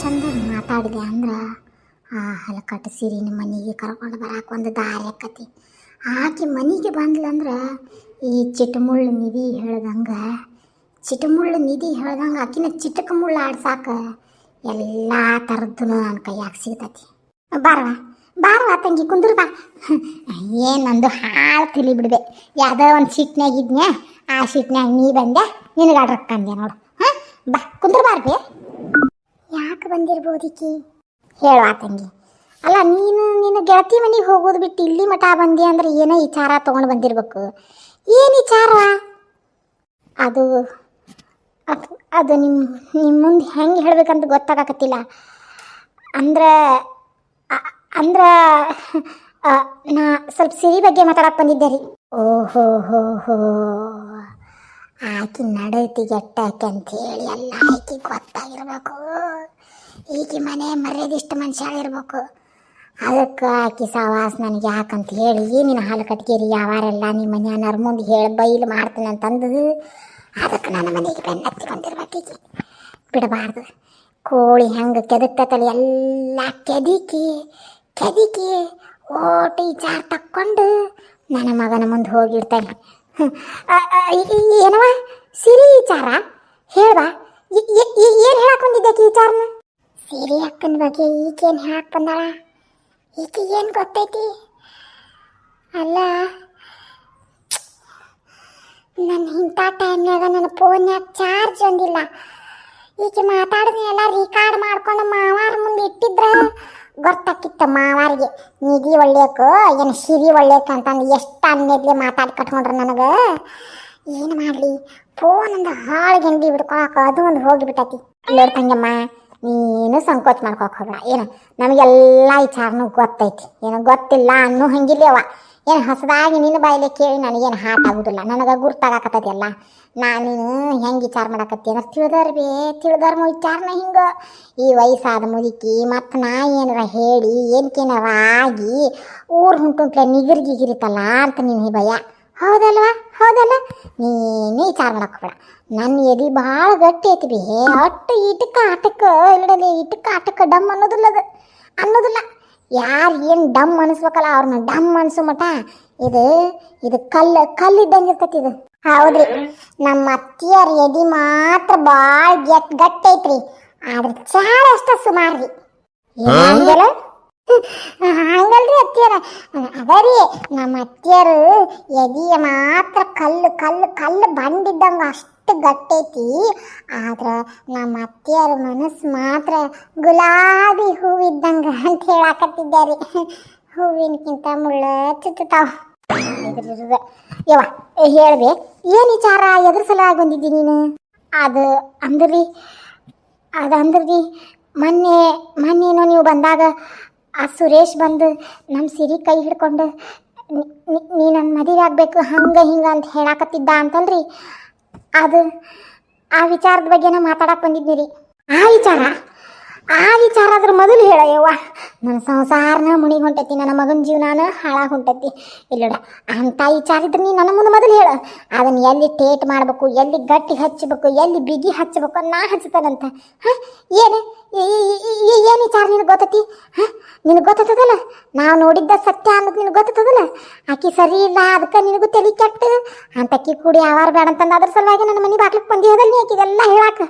ಚಂದಾಗಿ ಮಾತಾಡಿದೆ ಅಂದ್ರೆ ಆ ಹಲಕಟ್ಟು ಸಿರಿ ನಿಮ್ಮ ಮನೆಗೆ ಕರ್ಕೊಂಡು ಬರಕ್ಕೆ ಒಂದು ದಾರಿ ಆಕತಿ. ಆಕೆ ಮನೆಗೆ ಬಂದ್ಲಂದ್ರೆ ಈ ಚಿಟಮುಳ್ಳು ನಿಧಿ ಹೇಳ್ದಂಗೆ ಆಕಿನ ಚಿಟಕ ಮುಳ್ಳು ಆಡ್ಸಾಕ ಎಲ್ಲ ಥರದ್ದು ನನ್ನ ಕೈಯಾಗ ಸಿಗ್ತತಿ. ಬಾರವಾ ತಂಗಿ ಕುಂದ್ರ ಬಾ. ಏನೊಂದು ಹಾಳು ತಿಳಿ ಬಿಡ್ದೆ, ಯಾವುದೋ ಒಂದು ಸೀಟ್ನಾಗಿದ್ನ್ಯಾ, ಆ ಸೀಟ್ನಾಗ ನೀ ಬಂದೆ, ನಿನಗೆ ಅಡ್ರಕ್ಕಂದೆ ನೋಡು. ಹಾಂ ಬಾ ಕುಂದ್ರ ಬಾರ್ಬಿ. ಯಾಕೆ ಬಂದಿರ್ಬೋದಿಕ್ಕಿ ಹೇಳುವ ತಂಗಿ. ಅಲ್ಲ ನಿನ್ನ ಗೆಳತಿ ಮನೆಗೆ ಹೋಗೋದು ಬಿಟ್ಟು ಇಲ್ಲಿ ಮಠ ಬಂದಿ ಅಂದ್ರೆ ಏನೋ ವಿಚಾರ ತೊಗೊಂಡು ಬಂದಿರ್ಬೇಕು. ಏನು ವಿಚಾರ ಅದು? ಅದು ನಿಮ್ಮ ಮುಂದೆ ಹೆಂಗೆ ಹೇಳ್ಬೇಕಂತ ಗೊತ್ತಾಗಕತ್ತಿಲ್ಲ. ಅಂದ್ರೆ ನಾ ಸ್ವಲ್ಪ ಸಿರಿ ಬಗ್ಗೆ ಮಾತಾಡಕ್ಕೆ ಬಂದಿದ್ದೆ ರೀ. ಓಹೋ ಆಕಿ ನಡೈತಿ ಗೆಟ್ಟಾಕೆ ಅಂಥೇಳಿ ಎಲ್ಲ ಆಕಿ ಗೊತ್ತಾಗಿರ್ಬೇಕು. ಈಕಿ ಮನೆ ಮರ್ಯಾದಿಷ್ಟು ಮನುಷ್ಯ ಇರ್ಬೇಕು. ಅದಕ್ಕೆ ಆಕಿ ಸವಾಸ ನನಗೆ ಯಾಕಂತ ಹೇಳಿ ನಿನ್ನ ಹಾಲು ಕಟ್ಕೇರಿ ಯಾವಾರೆಲ್ಲ ನಿಮ್ಮ ಮನೆಯವ್ರ ಮುಂದೆ ಹೇಳಿ ಬೈಲು ಮಾಡ್ತೀನಿ ಅಂತಂದು ಅದಕ್ಕೆ ನನ್ನ ಮನೆಗೆ ಬೆನ್ನತ್ತಿ ಬಂದಿರ್ಬೇಕು. ಈಕಿ ಬಿಡಬಾರ್ದು. ಕೋಳಿ ಹೆಂಗೆ ಕೆದಕ್ತತಲ್ಲಿ ಎಲ್ಲ ಕೆದಿಕಿ ಓಟಿ ಚಾರ್ ತಕ್ಕೊಂಡು ನನ್ನ ಮಗನ ಮುಂದೆ ಹೋಗಿರ್ತಾನೆ. ಏನವ ಸಿರಿ ವಿಚಾರ ಹೇಳ್ಬಾ. ಏನು ಹೇಳಕೊಂಡಿದ್ದೆ ಈ ವಿಚಾರನ? ಸಿರಿ ಅಕ್ಕನ ಬಗ್ಗೆ ಈಗೇನು ಹೇಳಕ್ಕೆ ಬಂದಾಳ? ಈಕೆ ಏನು ಗೊತ್ತೈತಿ? ಅಲ್ಲ ನನ್ನ ಇಂಥ ಟೈಮ್ನಾಗ ನನ್ನ ಫೋನ್ಯಾಗ ಚಾರ್ಜ್ ಒಂದಿಲ್ಲ. ಈಕೆ ಮಾತಾಡಿದ್ರೆ ಎಲ್ಲ ರಿಕಾರ್ಡ್ ಮಾಡ್ಕೊಂಡು ಮಾವಾರ ಮುಂದೆ ಇಟ್ಟಿದ್ರೆ ಗೊತ್ತಾಕಿತ್ತ ಮಾವಾರಿಗೆ ನಿಧಿ ಒಳ್ಳೆಯಕು ಏನು ಸಿರಿ ಒಳ್ಳೆಯಕ ಅಂತಂದು ಎಷ್ಟು ಅನ್ನೆದ್ಲೆ ಮಾತಾಡಿ ಕಟ್ಕೊಂಡ್ರೆ ನನಗೆ ಏನು ಮಾಡಲಿ. ಫೋನ್ ಒಂದು ಹಾಳು ಗೆಂಡಿ ಬಿಡ್ಕೊಳಕ್ಕೆ ಅದು ಒಂದು ಹೋಗಿಬಿಟ್ಟೈತಿ. ನೋಡ್ತಂಗಮ್ಮ, ನೀನು ಸಂಕೋಚ ಮಾಡ್ಕೊಕ್ ಹೋಗ್ಬೇಡ. ಏನು ನಮಗೆಲ್ಲ ವಿಚಾರನೂ ಗೊತ್ತೈತಿ, ಏನು ಗೊತ್ತಿಲ್ಲ ಅನ್ನೋ ಹಂಗಿಲ್ಲವ. ಏನು ಹೊಸದಾಗಿ ನಿನ್ನ ಬಾಯಿಲೆ ಕೇಳಿ ನನಗೇನು ಹಾಟ್ ಆಗೋದಿಲ್ಲ, ನನಗೆ ಗುರ್ತಾಗತ್ತೈತಿ ಎಲ್ಲ. ನಾನು ಹೆಂಗೆ ವಿಚಾರ ಮಾಡಕತ್ತಿ ಅಂದ್ರೆ ತಿಳಿದರ್ಮ ವಿಚಾರನ ಹಿಂಗೆ ಈ ವಯಸ್ಸಾದ ಮುದುಕಿ ಮತ್ತು ನಾ ಏನಾರ ಹೇಳಿ ಏನಕ್ಕೇನಾರ ಆಗಿ ಊರು ಹುಂಟುಂಟ್ಲೆ ನಿಗಿರಿಗಿರಿತಲ್ಲ ಅಂತ ನೀನು ಭಯ. ಹೌದಲ್ಲ ನೀನೇ ವಿಚಾರ ಮಾಡಕ್ಬೇಡ. ನನ್ನ ಎದೆ ಭಾಳ ಗಟ್ಟಿ ಐತಿ ಬಿ. ಅಟ್ಟು ಆಟಕ್ಕೆ ಇಲ್ಲಡಲಿ ಆಟಕ್ಕೆ ಡಮ್ ಅನ್ನೋದಿಲ್ಲ. ಯಾರು ಏನು ಡಮ್ ಅನಿಸ್ಬೇಕಲ್ಲ ಅವ್ರನ್ನ ಡಮ್ ಅನಿಸೋ ಮಟ ಇದು ಕಲ್ಲಿದ್ದಂಗೆ ಇರ್ತೈತಿ. ಇದು ಹೌದ್ರಿ, ನಮ್ಮ ಅತ್ತಿಯರ ಎದಿ ಮಾತ್ರ ಭಾಳ ಗಟ್ಟಿ ಐತ್ರಿ. ಆದ್ರೆ ಚಾಳ ಅಷ್ಟ ಸುಮಾರು ರೀ. ಹಂಗಲ್ರಿ ಅತ್ತಿಯರ, ಅದರಿ ನಮ್ಮ ಅತ್ತಿಯರು ಎದಿಯ ಮಾತ್ರ ಕಲ್ಲು ಬಂದಿದ್ದಂಗೆ ಅಷ್ಟು ಗಟ್ಟೈತಿ. ಆದ್ರೆ ನಮ್ಮ ಅತ್ತಿಯರ ಮನಸ್ಸು ಮಾತ್ರ ಗುಲಾಬಿ ಹೂವಿದ್ದಂಗೆ ಅಂತ ಹೇಳಾಕತ್ತಿದ್ದಾರೆ. ಹೂವಿನಕ್ಕಿಂತ ಮುಳ್ಳ ಚುತ್ತಾವ. ಯವ್ವ ಹೇಳ್ದೆ, ಏನು ವಿಚಾರ? ಎದ್ರ ಸಲುವಾಗಿ ಬಂದಿದ್ದಿ ನೀನು? ಅದು ಅಂದ್ರಿ ಮೊನ್ನೇನೋ ನೀವು ಬಂದಾಗ ಆ ಸುರೇಶ್ ಬಂದು ನಮ್ಮ ಸಿರಿ ಕೈ ಹಿಡ್ಕೊಂಡು ನೀ ನನ್ನ ಮದುವೆ ಆಗಬೇಕು ಹಂಗೆ ಹಿಂಗೆ ಅಂತ ಹೇಳಾಕತ್ತಿದ್ದ ಅಂತಲ್ರಿ. ಆ ವಿಚಾರದ ಬಗ್ಗೆನ ಮಾತಾಡಕ್ಕೆ ಬಂದಿದ್ನಿ ರೀ. ಆ ವಿಚಾರ ಅದ್ರ ಮೊದಲು ಹೇಳಯ್ಯವ್ವ. ನನ್ನ ಸಂಸಾರನ ಮುಣಿಗೆ ಹೊಂಟೈತಿ, ನನ್ನ ಮಗನ ಜೀವನಾನ ಹಾಳಾಗಿ ಹೊಂಟೈತಿ. ಇಲ್ಲಡ ಅಂಥ ವಿಚಾರ ಇದ್ರೆ ನೀ ನನ್ನ ಮುಂದೆ ಮೊದಲು ಹೇಳ. ಅದನ್ನು ಎಲ್ಲಿ ಟೇಟ್ ಮಾಡಬೇಕು, ಎಲ್ಲಿ ಗಟ್ಟಿ ಹಚ್ಚಬೇಕು, ಎಲ್ಲಿ ಬಿಗಿ ಹಚ್ಚಬೇಕು ನಾ ಹಚ್ತಾನಂತ. ಹಾಂ ಏನು ವಿಚಾರ ನಿನಗೆ ಗೊತ್ತೈತಿ? ಹಾಂ ನಿನಗೆ ಗೊತ್ತದಲ್ಲ, ನಾವು ನೋಡಿದ್ದ ಸತ್ಯ ಅನ್ನೋದು ನಿನಗೆ ಗೊತ್ತದಲ್ಲ. ಆಕಿ ಸರಿ ಇಲ್ಲ, ಅದಕ್ಕೆ ನಿನಗೂ ತಲೆ ಕೆಟ್ಟು ಅಂತಕ್ಕಿ ಕೂಡಿ ಯಾವಾರು ಬೇಡ ಅಂತಂದು ಅದ್ರ ಸಲುವಾಗಿ ನನ್ನ ಮನೆ ಬಾಗ್ಲಿಕ್ಕೆ ಬಂದಿರೋದಲ್ಲ ನೀ ಆಕಿದೆಲ್ಲ ಹೇಳಾಕ.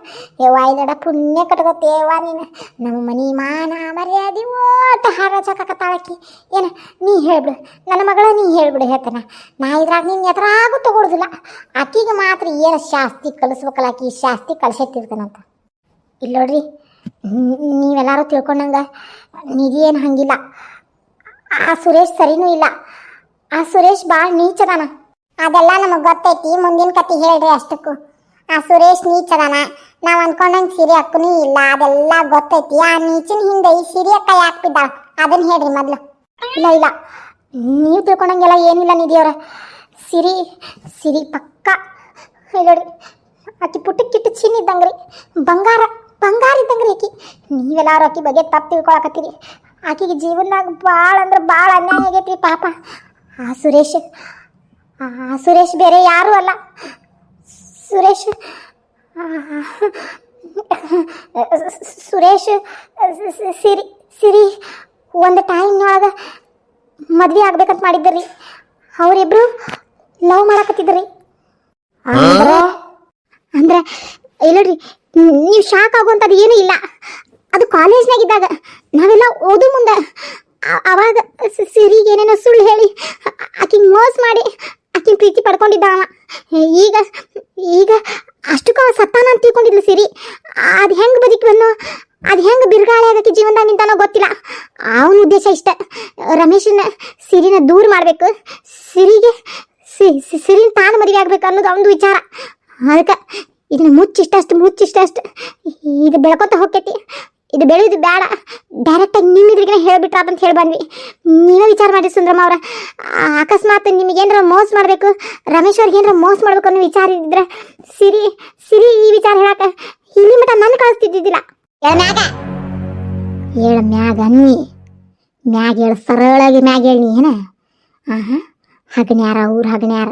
ಯವ್ವ ಇಲ್ಲಡ ಪುಣ್ಯ ಕಟ್ಕೋತೇವ ನೀನು. ನಮ್ಮ ಮನೆ ಮಾನ ಮರ್ಯಾದೆ ಓಟ ಹಾರಾಚಕತ್ತಾಳಕಿ. ಏನು ನೀ ಹೇಳ್ಬಿಡು ನನ್ನ ಮಗಳ, ನೀ ಹೇಳ್ಬಿಡು ಹೇಳ್ತಾನೆ. ನಾ ಇದ್ರಾಗ ನಿನ್ನ ಎದುರಾಗೂ ತಗೊಳ್ಳೋದಿಲ್ಲ. ಆಕಿಗೆ ಮಾತ್ರ ಏನು ಶಾಸ್ತಿ ಕಲಿಸ್ಬೇಕಲ್ಲ, ಆಕಿ ಶಾಸ್ತಿ ಕಲಿಸತ್ತಿರ್ತಾನಂತ. ಇಲ್ಲ ನೋಡ್ರಿ, ನೀವೆಲ್ಲರೂ ತಿಳ್ಕೊಂಡಂಗೆ ನಿಧಿ ಏನು ಹಂಗಿಲ್ಲ. ಆ ಸುರೇಶ್ ಸರಿನೂ ಇಲ್ಲ. ಆ ಸುರೇಶ್ ಭಾಳ ನೀಚದಾನ. ಅದೆಲ್ಲ ನಮಗೆ ಗೊತ್ತೈತಿ, ಮುಂದಿನ ಕತೆ ಹೇಳ್ರಿ ಅಷ್ಟಕ್ಕೂ. ಆ ಸುರೇಶ್ ನೀಚದಾನ. ನಾವು ಅಂದ್ಕೊಂಡಂಗೆ ಸಿರಿ ಅಕ್ಕನೂ ಇಲ್ಲ, ಅದೆಲ್ಲ ಗೊತ್ತೈತಿ. ಆ ನೀಚಿನ ಹಿಂದೆ ಈ ಸಿರಿ ಅಕ್ಕ ಯಾಕೆ ಬಿದ್ದಾಳ ಅದನ್ನು ಹೇಳ್ರಿ ಮೊದಲು. ಇಲ್ಲ ನೀವು ತಿಳ್ಕೊಂಡಂಗೆಲ್ಲ ಏನಿಲ್ಲ ನಿಧಿಯವ್ರ. ಸಿರಿ ಪಕ್ಕ ಹೇಳಿ ಆಕಿ ಪುಟ್ಟಕ್ಕಿಟ್ಟು ಚಿನ್ನಿದ್ದಂಗ್ರಿ, ಬಂಗಾರ ಇದ್ದಂಗ್ರಿ ಆಕಿ. ನೀವೆಲ್ಲರೂ ಆಕಿ ಬಗ್ಗೆ ತಪ್ಪು ತಿಳ್ಕೊಳಕತ್ತೀರಿ. ಆಕಿಗೆ ಜೀವನದಾಗ ಭಾಳ ಅಂದ್ರೆ ಭಾಳ ಅನ್ಯಾಯ ಆಗೈತ್ರಿ ಪಾಪ. ಆ ಸುರೇಶ್ ಬೇರೆ ಯಾರೂ ಅಲ್ಲ. ಸುರೇಶ್ ಸುರೇಶ್ ಸಿರಿ ಸಿರಿ ಒಂದು ಟೈಮ್ನೊಳಗೆ ಮದ್ವೆ ಆಗ್ಬೇಕಂತ ಮಾಡಿದ್ರಿ. ಅವರಿಬ್ರು ಲವ್ ಮಾಡಕತ್ತಿದ್ರಿ. ಅಂದ್ರೆ ಇಲ್ಲರಿ, ನೀವು ಶಾಕ್ ಆಗುವಂಥದ್ದು ಏನೂ ಇಲ್ಲ. ಅದು ಕಾಲೇಜ್ನಾಗಿದ್ದಾಗ ನಾವೆಲ್ಲ ಓದು ಮುಂದೆ ಅವಾಗ ಸಿರಿಗೆ ಏನೇನೋ ಸುಳ್ಳು ಹೇಳಿ ಆಕಿಗೆ ಮೋಸ ಮಾಡಿ ಆಕಿನ ಪ್ರೀತಿ ಪಡ್ಕೊಂಡಿದ್ದ ಅವ. ಈಗ ಈಗ ಅಷ್ಟಕ್ಕೂ ಸತ್ತಾನ ಅಂತ ತಿಳ್ಕೊಂಡಿದ್ಲು ಸಿರಿ. ಅದು ಹೆಂಗೆ ಬದುಕಿವನ್ನೋ, ಅದು ಹೆಂಗೆ ಬಿರುಗಾಳಿ ಆಗೋಕ್ಕೆ ಜೀವನದಾಗ ನಿಂತಾನೋ ಗೊತ್ತಿಲ್ಲ. ಅವನ ಉದ್ದೇಶ ಇಷ್ಟ, ರಮೇಶನ ಸಿರಿನ ದೂರ ಮಾಡಬೇಕು, ಸಿರಿನ ತಾನು ಮದುವೆ ಆಗ್ಬೇಕು ಅನ್ನೋದು ಅವನದು ವಿಚಾರ. ಅದಕ್ಕೆ ಇದನ್ನ ಮುಚ್ಚಿಷ್ಟಷ್ಟು ಇದು ಬೆಳ್ಕೊತ ಹೋಗ್ತೈತಿ. ಇದು ಬೆಳೆಯೋದು ಬೇಡ, ಡೈರೆಕ್ಟಾಗಿ ನಿಮ್ಮಿದ್ರಿಗೆ ಹೇಳಿಬಿಟ್ರ ಅಂತ ಹೇಳಿ ಬಂದ್ವಿ. ನೀವೇ ವಿಚಾರ ಮಾಡಿ ಸುಂದ್ರಮ್ಮ ಅವ್ರ. ಅಕಸ್ಮಾತ್ ನಿಮಗೇನಾರ ಮೋಸ ಮಾಡಬೇಕು, ರಮೇಶ್ ಅವ್ರಿಗೆ ಏನಾರ ಮೋಸ ಮಾಡ್ಬೇಕು ಅನ್ನೋ ವಿಚಾರ ಇದ್ದಿದ್ರೆ ಸಿರಿ ಈ ವಿಚಾರ ಹೇಳಕ ಇಲ್ಲಿ ಮಟ್ಟ ನನ್ನ ಕಳಿಸ್ತಿದ್ದಿದ್ದಿಲ್ಲ. ಹೇಳ ಮ್ಯಾಗ ಅನ್ನಿ, ಮ್ಯಾಗ ಹೇಳ, ಸರಳಾಗಿ ಮ್ಯಾಗ ಹೇಳಿ ಏನ. ಹಗನ್ಯಾರ ಊರು ಹಗನ್ಯಾರ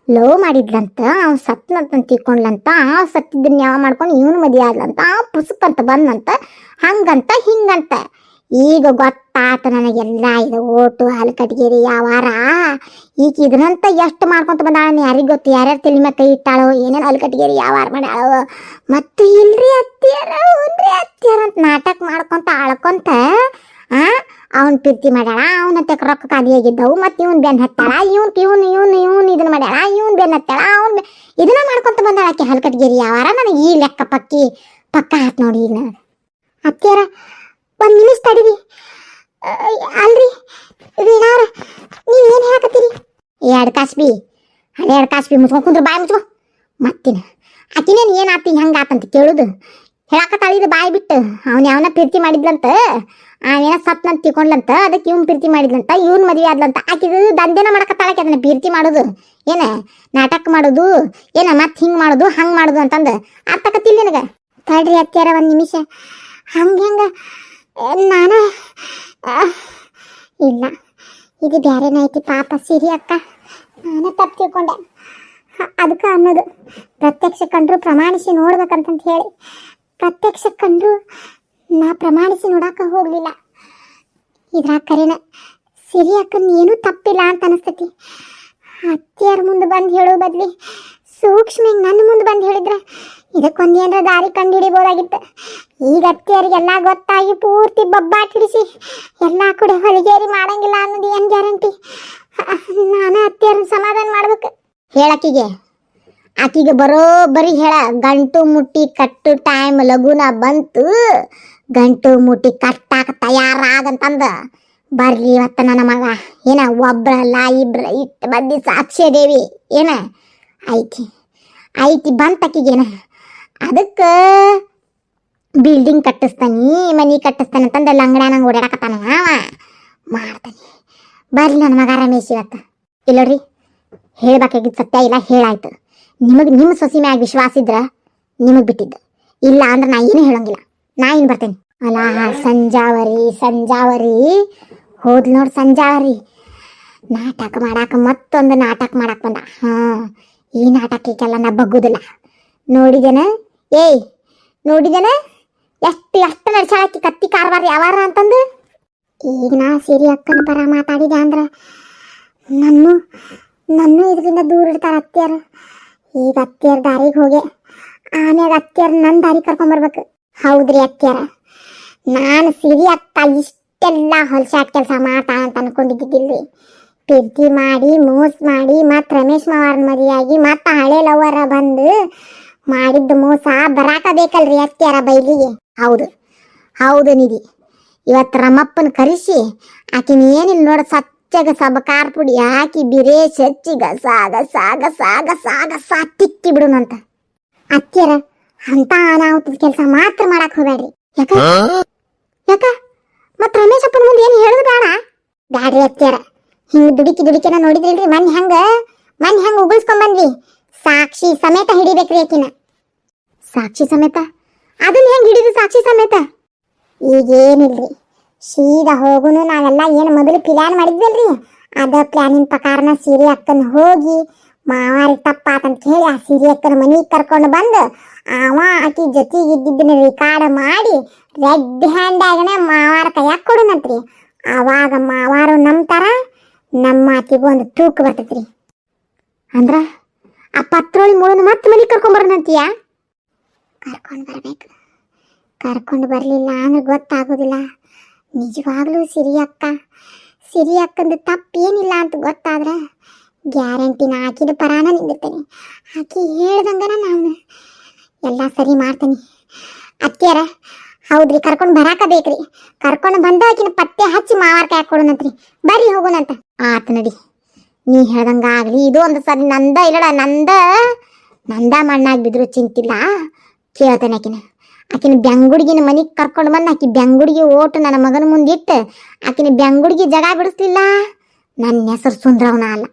ಲವ್ ಮಾಡಿದ್ಲಂತ, ಅವ್ನು ಸತ್ನಂತ ತಿಳ್ಕೊಂಡ್ಲಂತ, ಆ ಸತ್ತಿದ್ದನ್ನ ಯಾವ ಮಾಡ್ಕೊಂಡು ಇವನು ಮದುವೆ ಆದ್ಲಂತ, ಆ ಪುಸ್ತಕಂತ ಬಂದಂತ, ಹಂಗಂತ ಹಿಂಗಂತ. ಈಗ ಗೊತ್ತಾತ ನನಗೆಲ್ಲ. ಇದು ಓಟು ಹಲ್ಕಟ್ಗೇರಿ ಯಾವಾರ ಈಗ ಇದನ್ನಂತ ಎಷ್ಟು ಮಾಡ್ಕೊಂತ ಬಂದಾಳ ಯಾರಿಗೆ ಗೊತ್ತು. ಯಾರ್ಯಾರು ತಲೆ ಮೇಲೆ ಕೈ ಇಟ್ಟಾಳೋ, ಏನೇನು ಹಲ್ಕಟ್ಗೇರಿ ಯಾವಾರ ಮಾಡ್ಯಾಳೋ. ಮತ್ತು ಇಲ್ರಿ ಅತ್ತಿಯಾರ ಉನ್ರಿ ಅತ್ತಿಯಾರ ಅಂತ ನಾಟಕ ಮಾಡ್ಕೊಂತ ಆಳ್ಕೊಂತ ಅವನ್ ಪ್ರೀತಿ ಮಾಡ್ಯಾಳ, ಅವನಂತೆ ರೊಕ್ಕ ಖಾಲಿಯಾಗಿದ್ದವು. ಮತ್ತು ಇವನ್ ಬೆನ್ ಹತ್ತಾಳ, ಇವನ್ ಇದನ್ನ ಮಾಡ್ಯಾಳ, ಇವನ್ ಬೆನ್ ಹತ್ತಾಳ, ಇದನ್ನ ಮಾಡ್ಕೊಂತ ಬಂದಾಳ ಆಕೆ ಹಲ್ಕಟ್ಗೇರಿ ಯಾವಾರ. ನನಗೆ ಈ ಲೆಕ್ಕ ಪಕ್ಕ ಹಾತ್ ನೋಡಿ. ಈಗ ನನಗೆ ಅತ್ತಿಯಾರ ಒಂದು ನಿಮಿಷ ತಡೀರಿ. ಅಲ್ರಿ ವೀಣಾವ್ರ, ನೀವು ಏನು ಹೇಳಕತ್ತೀರಿ? ಎರಡು ಕಾಸ್ಬಿ ಮುಚ್ಕೊಂಡು ಕುಂದ್ರೆ ಬಾಯಿ ಮುಚ್ಕೊ. ಮತ್ತಿನ ಆಕಿನೇನು ಏನು ಆತೀನಿ ಹಂಗೆ ಆತಂತ ಕೇಳುದು ಹೇಳಕತ್ತಾಳಿದ ಬಾಯಿ ಬಿಟ್ಟು. ಅವನ ಪ್ರೀತಿ ಮಾಡಿದ್ಲಂತ, ಅವೇನ ಸತ್ನಂತ ತಿಳ್ಕೊಂಡ್ಲಂತ, ಅದಕ್ಕೆ ಇವ್ನು ಪ್ರೀತಿ ಮಾಡಿದ್ಲಂತ, ಇವ್ನು ಮದುವೆ ಆದ್ಲಂತ. ಆಕಿದು ದಂಧೆನ ಮಾಡಕತ್ತಾಳಕ್ಕೆ ಅದನ್ನ ಪ್ರೀತಿ ಮಾಡೋದು ಏನ, ನಾಟಕ ಮಾಡೋದು ಏನ, ಮತ್ತೆ ಹಿಂಗೆ ಮಾಡೋದು ಹಂಗೆ ಮಾಡೋದು ಅಂತಂದು ಅರ್ಥಕತ್ತಿಲ್ಲ ನನಗೆ. ತಡ್ರಿ ಅತ್ಯಾರ ಒಂದು ನಿಮಿಷ. ಹಂಗೆ ನಾನು ಇಲ್ಲ, ಇದು ಬೇರೆನೇ ಐತಿ ಪಾಪ ಸಿರಿ ಅಕ್ಕ. ನಾನೇ ತಪ್ಪು ತಿಳ್ಕೊಂಡೆ. ಅದಕ್ಕೆ ಅನ್ನೋದು ಪ್ರತ್ಯಕ್ಷ ಕಂಡ್ರು ಪ್ರಮಾಣಿಸಿ ನೋಡ್ಬೇಕಂತಂತ ಹೇಳಿ. ಪ್ರತ್ಯಕ್ಷ ಕಂಡ್ರು ನಾ ಪ್ರಮಾಣಿಸಿ ನೋಡಕ್ಕೆ ಹೋಗಲಿಲ್ಲ. ಇದ್ರಾಗ ಕರೆನ ಸಿರಿ ಅಕ್ಕನ ಏನೂ ತಪ್ಪಿಲ್ಲ ಅಂತ ಅನಿಸ್ತೈತಿ. ಅತ್ತಿಯರ ಮುಂದೆ ಬಂದು ಹೇಳೋ ಬದ್ಲಿ ಸೂಕ್ಷ್ಮಿಗೆ ನನ್ನ ಮುಂದೆ ಬಂದು ಹೇಳಿದ್ರೆ ಇದಕ್ಕೊಂದೇನಾರ ದಾರಿ ಕಂಡು ಹಿಡಿಬೋದಾಗಿತ್ತು. ಈಗ ಅತ್ತಿಯರಿಗೆಲ್ಲ ಗೊತ್ತಾಗಿ ಪೂರ್ತಿ ಬಬ್ಬಾಟ್ ಹಿಡಿಸಿ ಎಲ್ಲ ಕೂಡ ಹೊಲಿಗೇರಿ ಮಾಡಂಗಿಲ್ಲ ಅನ್ನೋದು ಏನು ಗ್ಯಾರಂಟಿ? ನಾನು ಅತ್ತಿಯರನ್ನ ಸಮಾಧಾನ ಮಾಡ್ಬೇಕು. ಆಕಿಗೆ ಬರೋಬ್ಬರಿ ಹೇಳ, ಗಂಟು ಮುಟ್ಟಿ ಕಟ್ಟು ಟೈಮ್ ಲಗುನ ಬಂತು, ಗಂಟು ಮುಟ್ಟಿ ಕಟ್ಟಾಕ ತಯಾರಾಗಂತಂದ ಬರ್ಲಿ ಇವತ್ತ ನನ್ನ ಮಗ. ಏನ ಒಬ್ರಲ್ಲ ಇಬ್ರ ಇಟ್ಟು ಬಂದಿ ಸಾಕ್ಷ್ಯ ದೇವಿ ಏನ ಐತಿ ಬಂತಕ್ಕಿಗೇನ. ಅದಕ್ಕೆ ಬಿಲ್ಡಿಂಗ್ ಕಟ್ಟಿಸ್ತಾನಿ, ಮನಿ ಕಟ್ಟಿಸ್ತಾನೆ ಅಂತಂದ ಲಂಗಡ್ಯಾನಂಗೆ ಓಡಾಡಕತ್ತಾನ ಮಾಡ್ತಾನೆ. ಬರ್ಲಿ ನನ್ನ ಮಗ ರಮೇಶ್ ಇವತ್ತ. ಇಲ್ಲರಿ, ಹೇಳ್ಬೇಕಾಗಿದ್ದು ಸತ್ಯ ಇಲ್ಲ, ಹೇಳಾಯ್ತು. ನಿಮ್ಮ ಸೊಸಿ ಮ್ಯಾಗ ವಿಶ್ವಾಸ ಇದ್ರೆ ನಿಮಗೆ ಬಿಟ್ಟಿದ್ದು, ಇಲ್ಲ ಅಂದ್ರೆ ನಾ ಏನು ಹೇಳಂಗಿಲ್ಲ. ನಾ ಏನು ಬರ್ತೇನೆ. ಅಲ್ಲ ಸಂಜಾವರಿ ಹೋದ್ಲು ನೋಡಿ. ಸಂಜಾವರಿ ನಾಟಕ ಮತ್ತೊಂದು ನಾಟಕ ಮಾಡಕ್ಕೆ ಬಂದ. ಈ ನಾಟಕಕ್ಕೆಲ್ಲ ನಾ ಬಗ್ಗುದಿಲ್ಲ. ನೋಡಿದೇನ ಎಷ್ಟು ನಡ್ಸಾಕಿ ಕತ್ತಿ ಕಾರ್ಬಾರ ಯಾವಾರ ಅಂತಂದು. ಈಗ ನಾ ಸಿರಿ ಅಕ್ಕನ ಪರ ಮಾತಾಡಿದೆ ಅಂದ್ರೆ ನನ್ನ ಇದರಿಂದ ದೂರ ಇಡ್ತಾರೆ ಅತ್ತಿಯರು. ಈಗ ಅತ್ತಿಯರ ದಾರಿಗೆ ಹೋಗಿ ಆಮ್ಯಾಗ ಅತ್ತಿಯರ್ ನನ್ನ ದಾರಿ ಕರ್ಕೊಂಬರ್ಬೇಕು. ಹೌದ್ರಿ ಅತ್ತಿಯರ, ನಾನು ಸಿರಿ ಅಕ್ಕ ಇಷ್ಟೆಲ್ಲ ಹೊಲಸಾಟ ಕೆಲಸ ಮಾಡ್ತಾಳ ಅಂತ ಅನ್ಕೊಂಡಿದ್ದಿಲ್ರಿ. ಪ್ರೀತಿ ಮಾಡಿ ಮೋಸ ಮಾಡಿ ಮತ್ತು ರಮೇಶ್ ಮಾವರ್ನ ಮದುವೆಯಾಗಿ ಮತ್ತು ಹಳೆ ಲವರ ಬಂದು ಮಾಡಿದ್ದ ಮೋಸ ಬರಾಕ ಬೇಕಲ್ರಿ ಅತ್ತಿಯರ ಬೈಲಿಗೆ. ಹೌದು ನಿಧಿ, ಇವತ್ತು ರಮಪ್ಪನ ಕರೆಸಿ ಆಕಿನ ಏನಿಲ್ಲ ನೋಡ, ಸಚ್ಚಗ ಸಬಕಾರ ಪುಡಿ ಹಾಕಿ ಬಿರೇಶ್ ಹಚ್ಚಿ ಗಸ ತಿಕ್ಕಿ ಬಿಡುನಂತ. ಅತ್ತಿಯರ ಅಂತ ಅನಾಹುತದ ಕೆಲಸ ಮಾತ್ರ ಮಾಡಕ್ ಹೋಗ್ಬೇಡ್ರಿ. ಯಾಕ ಮತ್ ರಮೇಶಪ್ಪನ ಮುಂದೆ ಏನು ಹೇಳುದು ಬ್ಯಾಡ್ರಿ ಅತ್ತಿಯರ. ಹಿಂಗ್ ದುಡಿಕಿನ ನೋಡಿದ್ರಿಲ್ರಿ, ಮನ್ ಹೆಂಗ ಉಗುಳ್ಸ್ಕೊಂಡ್ ಬಂದ್ವಿ. ಸಾಕ್ಷಿ ಸಮೇತ ಹಿಡಿಬೇಕ್ರಿ ಆಕಿನ. ಸಾಕ್ಷಿ ಸಮೇತ? ಅದನ್ನ ಹೆಂಗ್ ಹಿಡಿದು ಸಾಕ್ಷಿ ಸಮೇತ? ಈಗೇನಿಲ್ರಿ, ಸೀದಾ ಹೋಗುನು. ನಾವೆಲ್ಲ ಏನು ಮೊದಲು ಪ್ಲಾನ್ ಮಾಡಿದ್ವಲ್ರಿ, ಅದ ಪ್ಲಾನಿನ ಪ್ರಕಾರನ ಸಿರಿ ಅಕ್ಕನ ಹೋಗಿ ಮಾವಾರಿಗೆ ತಪ್ಪಾತಂತ ಹೇಳಿ ಆ ಸಿರಿಯಕ್ಕನ ಮನಿಗೆ ಕರ್ಕೊಂಡು ಬಂದು ಅವ ಆಕಿ ಜೊತೆಗೆ ಇದ್ದಿದ್ದನ್ನ ರಿಕಾರ್ಡ್ ಮಾಡಿ ರೆಡ್ ಹ್ಯಾಂಡಾಗನೆ ಮಾವಾರ ಕೈಯಾಗ ಕೊಡುನಂತ್ರಿ. ಅವಾಗ ಮಾವಾರು ನಂಬ್ತಾರ, ನಮ್ಮ ಆಕಿಗೂ ಒಂದು ತೂಕ ಬರ್ತೈತ್ರಿ. ಅಂದ್ರ ಆ ಪತ್ರೋಳಿ ಮೂಳನ ಮತ್ತೆ ಮನಿಗೆ ಕರ್ಕೊಂಬರೋಣಂತೀಯ? ಕರ್ಕೊಂಡು ಬರ್ಬೇಕು. ಕರ್ಕೊಂಡು ಬರಲಿಲ್ಲ ಅಂದ್ರೆ ಗೊತ್ತಾಗೋದಿಲ್ಲ. ನಿಜವಾಗ್ಲೂ ಸಿರಿ ಅಕ್ಕಂದು ತಪ್ಪೇನಿಲ್ಲ ಅಂತ ಗೊತ್ತಾದ್ರೆ ಗ್ಯಾರಂಟಿ ನಾ ಆಕಿನ ಪರಾನ ನಿಂದಿರ್ತೇನೆ. ಆಕಿ ಹೇಳ್ದಂಗನ ನಾನು ಎಲ್ಲ ಸರಿ ಮಾಡ್ತೇನೆ. ಅತ್ತೆಯರ ಹೌದ್ರಿ, ಕರ್ಕೊಂಡು ಬರಾಕ ಬೇಕ್ರಿ. ಕರ್ಕೊಂಡು ಬಂದ ಆಕಿನ ಪತ್ತೆ ಹಚ್ಚಿ ಮಾವಾರ ಕೈ ಕೊಡೋಣಂತ್ರಿ. ಬರ್ರಿ ಹೋಗೋಣಂತ. ಆತ ನಡಿ, ನೀ ಹೇಳ್ದಂಗ ಆಗ್ಲಿ. ಇದು ಒಂದು ಸರಿ ನಂದ ಇಲ್ಲಡ ನಂದ ಮಣ್ಣಾಗಿ ಬಿದ್ರು ಚಿಂತಿಲ್ಲ. ಕೇಳ್ತೇನೆ ಆಕಿನ ಬೆಂಗುಡಿಗಿನ ಮನಿಗೆ ಕರ್ಕೊಂಡು ಬಂದು ಆಕಿ ಬೆಂಗುಡಿಗೆ ಓಟು ನನ್ನ ಮಗನ ಮುಂದಿಟ್ಟು ಆಕಿನ ಬೆಂಗುಡಿಗೆ ಜಗ ಬಿಡಿಸ್ಲಿಲ್ಲ, ನನ್ನ ಹೆಸರು ಸುಂದ್ರವನ ಅಲ್ಲ.